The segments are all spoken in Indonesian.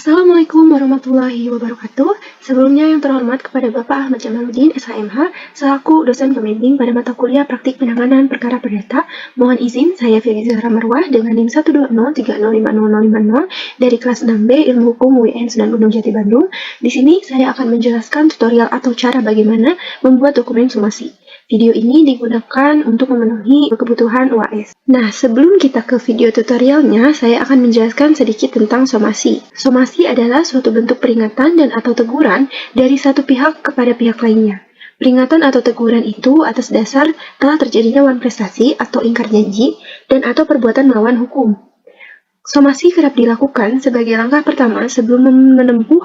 Assalamualaikum warahmatullahi wabarakatuh. Sebelumnya yang terhormat kepada Bapak Ahmad Jamaluddin, SHMH, selaku dosen pembimbing pada mata kuliah praktik penanganan perkara perdata, mohon izin saya Firly Zahra Marwah dengan NIM 12030500050 dari kelas 6B Ilmu Hukum UIN Sunan Gunung Jati Bandung. Di sini saya akan menjelaskan tutorial atau cara bagaimana membuat dokumen somasi. Video ini digunakan untuk memenuhi kebutuhan UAS. Nah, sebelum kita ke video tutorialnya, saya akan menjelaskan sedikit tentang somasi. Somasi adalah suatu bentuk peringatan dan atau teguran dari satu pihak kepada pihak lainnya. Peringatan atau teguran itu atas dasar telah terjadinya wan prestasi atau ingkar janji dan atau perbuatan melawan hukum. Somasi kerap dilakukan sebagai langkah pertama sebelum menempuh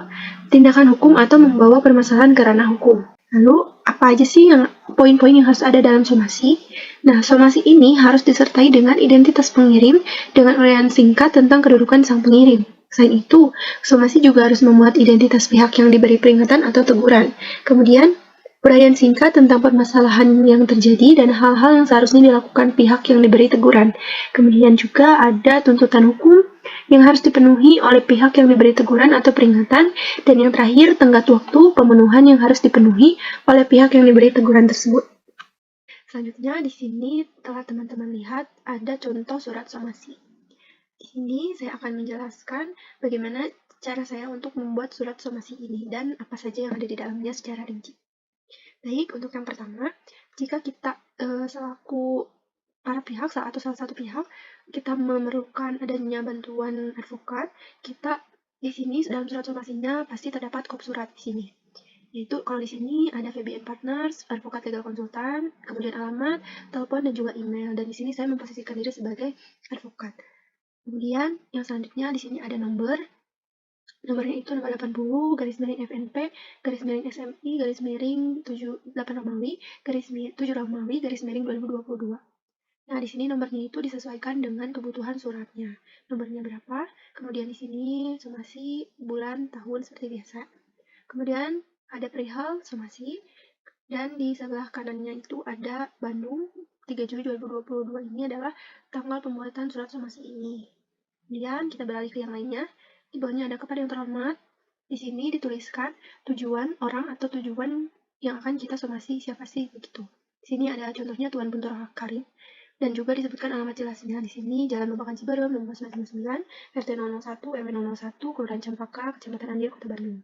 tindakan hukum atau membawa permasalahan ke ranah hukum. Lalu, apa aja sih poin-poin yang harus ada dalam somasi? Nah, somasi ini harus disertai dengan identitas pengirim dengan uraian singkat tentang kedudukan sang pengirim. Selain itu, somasi juga harus memuat identitas pihak yang diberi peringatan atau teguran. Kemudian, uraian singkat tentang permasalahan yang terjadi dan hal-hal yang seharusnya dilakukan pihak yang diberi teguran. Kemudian juga ada tuntutan hukum yang harus dipenuhi oleh pihak yang diberi teguran atau peringatan, dan yang terakhir tenggat waktu pemenuhan yang harus dipenuhi oleh pihak yang diberi teguran tersebut. Selanjutnya di sini telah teman-teman lihat ada contoh surat somasi. Di sini saya akan menjelaskan bagaimana cara saya untuk membuat surat somasi ini dan apa saja yang ada di dalamnya secara rinci. Baik, untuk yang pertama, jika kita selaku para pihak atau salah satu pihak kita memerlukan adanya bantuan advokat, kita di sini dalam surat somasinya pasti terdapat kop surat di sini. Yaitu kalau di sini ada VBN Partners, advokat legal konsultan, kemudian alamat, telepon dan juga email. Dan di sini saya memposisikan diri sebagai advokat. Kemudian yang selanjutnya di sini ada nomornya itu nomor 80 garis miring FNP garis miring SMI garis miring 78 Romawi garis miring 7 Romawi garis miring 2022. Nah, di sini nomornya itu disesuaikan dengan kebutuhan suratnya. Nomornya berapa? Kemudian di sini somasi, bulan, tahun seperti biasa. Kemudian ada perihal somasi, dan di sebelah kanannya itu ada Bandung 3 Juli 2022. Ini adalah tanggal pembuatan surat somasi ini. Kemudian kita beralih ke yang lainnya. Di bawahnya ada kepada yang terhormat. Di sini dituliskan tujuan orang atau tujuan yang akan kita somasi siapa sih begitu. Di sini ada contohnya Tuan Buntur Karim. Dan juga disebutkan alamat jelasnya di sini Jalan Babakan Ciberem nomor 999, RT 001, RW 001, Kelurahan Cempaka, Kecamatan Andir, Kota Bandung.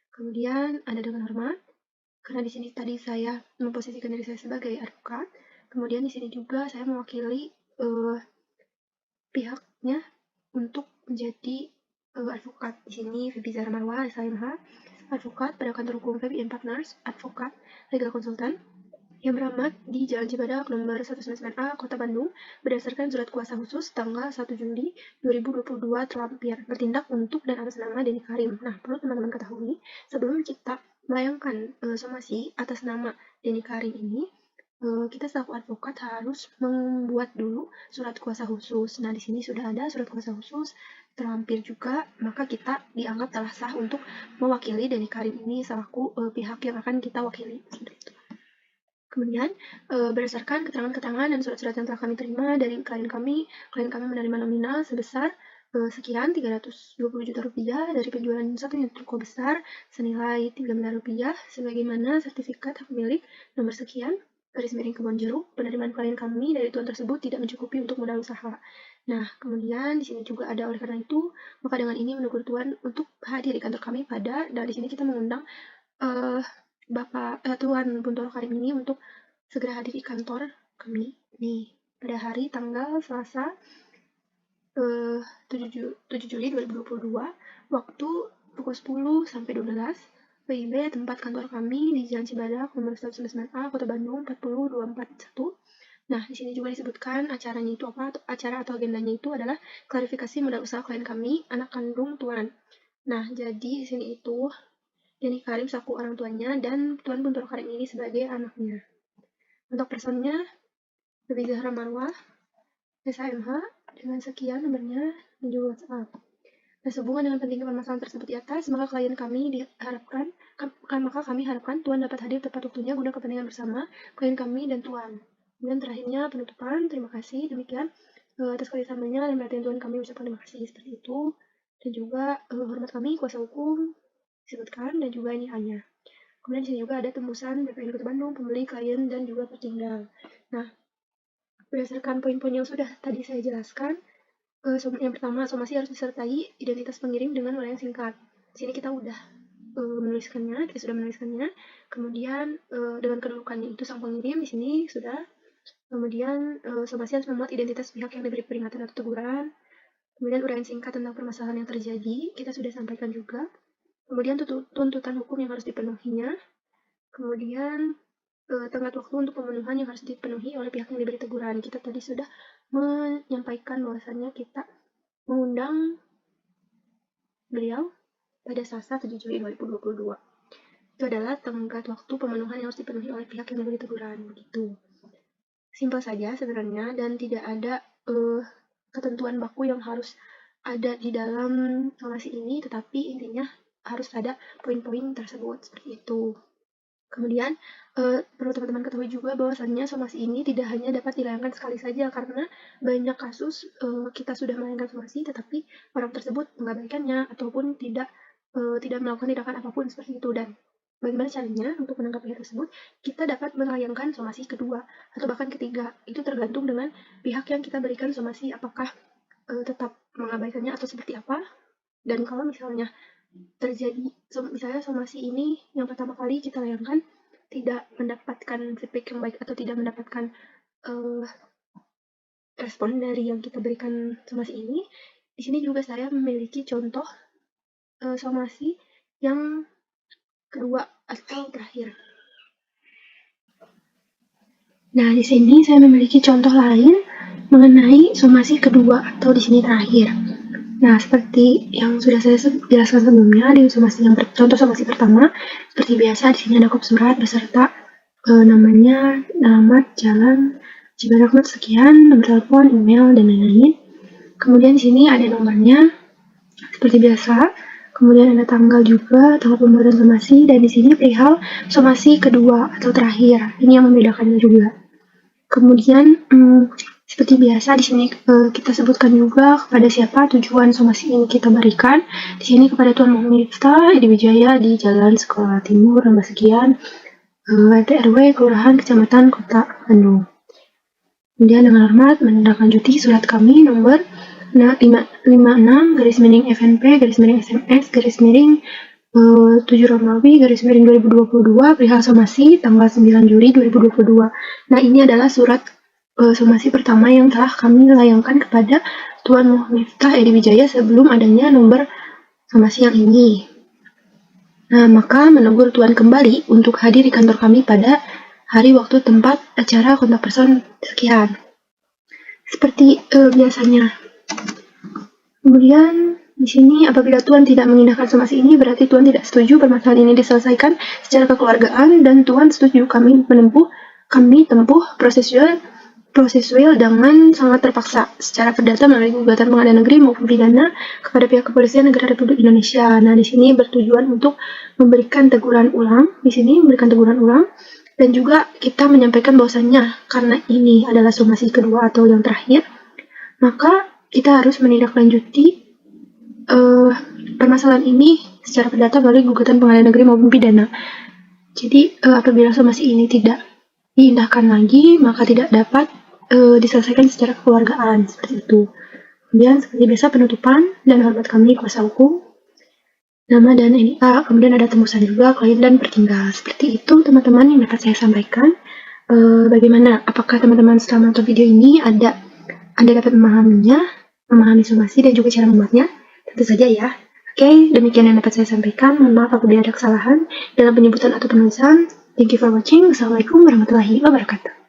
Kemudian ada dengan hormat, karena di sini tadi saya memposisikan diri saya sebagai advokat. Kemudian di sini juga saya mewakili pihaknya untuk menjadi advokat. Di sini Firly Zahra Marwah, SHMH, advokat pada kantor hukum VBN Partners, advokat legal konsultan yang beralamat di Jalan Cibadak nomor 199A, Kota Bandung, berdasarkan surat kuasa khusus tanggal 1 Juli 2022 terlampir, bertindak untuk dan atas nama Denny Karim. Nah, perlu teman-teman ketahui, sebelum kita melayangkan somasi atas nama Denny Karim ini, kita selaku advokat harus membuat dulu surat kuasa khusus. Nah, di sini sudah ada surat kuasa khusus terlampir juga, maka kita dianggap telah sah untuk mewakili Denny Karim ini selaku pihak yang akan kita wakili. Seperti itu. Kemudian, berdasarkan keterangan-keterangan dan surat-surat yang telah kami terima dari klien kami menerima nominal sebesar sekian 320 juta rupiah dari penjualan satu unit ruko besar senilai 3 miliar rupiah, sebagaimana sertifikat hak milik nomor sekian, garis miring Kebon Jeruk. Penerimaan klien kami dari tuan tersebut tidak mencukupi untuk modal usaha. Nah, kemudian di sini juga ada oleh karena itu, maka dengan ini menegur tuan untuk hadir di kantor kami dan di sini kita mengundang Tuan Buntoro Karim ini untuk segera hadir di kantor kami nih pada hari tanggal Selasa 7 Juli 2022 waktu pukul 10 sampai 12 WIB tempat kantor kami di Jalan Cibadak nomor 199A Kota Bandung 40241. Nah, di sini juga disebutkan acaranya itu apa? Acara atau agendanya itu adalah klarifikasi modal usaha klien kami, anak kandung Tuan. Nah, jadi di sini itu Denny Karim selaku orang tuanya dan Tuan Buntoro Karim ini sebagai anaknya. Untuk personnya, Firly Zahra Marwah, SHMH, dengan sekian nomornya dan juga WhatsApp. Nah, sehubungan dengan pentingnya permasalahan tersebut di atas, maka kami harapkan Tuan dapat hadir tepat waktunya guna kepentingan bersama klien kami dan Tuan. Dan terakhirnya penutupan, terima kasih. Demikian atas kerjasamanya dan perhatian Tuan kami ucapkan terima kasih seperti itu. dan juga hormat kami kuasa hukum disebutkan, dan juga ini hanya. Kemudian di sini juga ada tembusan BPN Kota Bandung, pembeli, klien, dan juga pertinggal. Nah, berdasarkan poin-poin yang sudah tadi saya jelaskan, yang pertama, somasi harus disertai identitas pengirim dengan uraian singkat. Di sini kita sudah menuliskannya, kemudian dengan kedudukannya itu sang pengirim, di sini sudah. Kemudian somasi harus memuat identitas pihak yang diberi peringatan atau teguran. Kemudian uraian singkat tentang permasalahan yang terjadi, kita sudah sampaikan juga. Kemudian tuntutan hukum yang harus dipenuhinya. Kemudian tenggat waktu untuk pemenuhan yang harus dipenuhi oleh pihak yang diberi teguran. Kita tadi sudah menyampaikan bahwasannya kita mengundang beliau pada Selasa 7 Juli 2022. Itu adalah tenggat waktu pemenuhan yang harus dipenuhi oleh pihak yang diberi teguran. Begitu. Simpel saja sebenarnya, dan tidak ada ketentuan baku yang harus ada di dalam somasi ini, tetapi intinya harus ada poin-poin tersebut seperti itu. Kemudian perlu teman-teman ketahui juga bahwasannya somasi ini tidak hanya dapat dilayangkan sekali saja, karena banyak kasus kita sudah melayangkan somasi tetapi orang tersebut mengabaikannya ataupun tidak melakukan tindakan apapun seperti itu. Dan bagaimana caranya untuk menanggapi hal tersebut? Kita dapat melayangkan somasi kedua atau bahkan ketiga. Itu tergantung dengan pihak yang kita berikan somasi, apakah tetap mengabaikannya atau seperti apa. Dan kalau misalnya terjadi, misalnya somasi ini yang pertama kali kita layangkan tidak mendapatkan feedback yang baik atau tidak mendapatkan respon dari yang kita berikan somasi ini, di sini juga saya memiliki contoh somasi yang kedua atau terakhir. Nah, di sini saya memiliki contoh lain mengenai somasi kedua atau di sini terakhir. Nah, seperti yang sudah saya jelaskan sebelumnya di contoh somasi pertama, seperti biasa di sini ada kop surat beserta namanya, alamat, jalan, Cibadak sekian, nomor telepon, email, dan lain-lain. Kemudian di sini ada nomornya seperti biasa. Kemudian ada tanggal juga, tanggal pembuatan somasi, dan di sini perihal somasi kedua atau terakhir. Ini yang membedakannya juga. Kemudian seperti biasa di sini kita sebutkan juga kepada siapa tujuan somasi ini kita berikan. Di sini kepada Tuan Muhammad Miftah Edi Wijaya di Jalan Sekolah Timur nomor sekian, RT RW Kelurahan Kecamatan Kota Bandung. Kemudian dengan hormat menindaklanjuti surat kami nomor 556/FNP/SMS/7 Romawi/2022 perihal somasi tanggal 9 Juli 2022. Nah, ini adalah surat somasi pertama yang telah kami layangkan kepada Tuan Muhammad Miftah Edi Wijaya sebelum adanya nomor somasi yang ini. Nah, maka menegur Tuan kembali untuk hadir di kantor kami pada hari, waktu, tempat, acara, kontak person sekian. Seperti biasanya. Kemudian di sini apabila Tuan tidak mengindahkan somasi ini, berarti Tuan tidak setuju permasalahan ini diselesaikan secara kekeluargaan dan Tuan setuju kami tempuh prosesual dengan sangat terpaksa secara perdata melalui gugatan pengadilan negeri maupun pidana kepada pihak kepolisian negara Republik Indonesia. Nah, di sini bertujuan untuk memberikan teguran ulang, dan juga kita menyampaikan bahwasannya karena ini adalah somasi kedua atau yang terakhir, maka kita harus menindaklanjuti permasalahan ini secara perdata melalui gugatan pengadilan negeri maupun pidana. Jadi apabila somasi ini tidak diindahkan lagi, maka tidak dapat diselesaikan secara kekeluargaan seperti itu. Kemudian seperti biasa penutupan dan hormat kami kuasa hukum, nama dan NIA, kemudian ada tembusan juga klien dan pertinggal. Seperti itu teman-teman yang dapat saya sampaikan. Bagaimana? Apakah teman-teman setelah menonton video ini Anda dapat memahami somasi dan juga cara membuatnya? Tentu saja ya. Oke, demikian yang dapat saya sampaikan. Mohon maaf apabila ada kesalahan dalam penyebutan atau penulisan. Thank you for watching. Wassalamualaikum warahmatullahi wabarakatuh.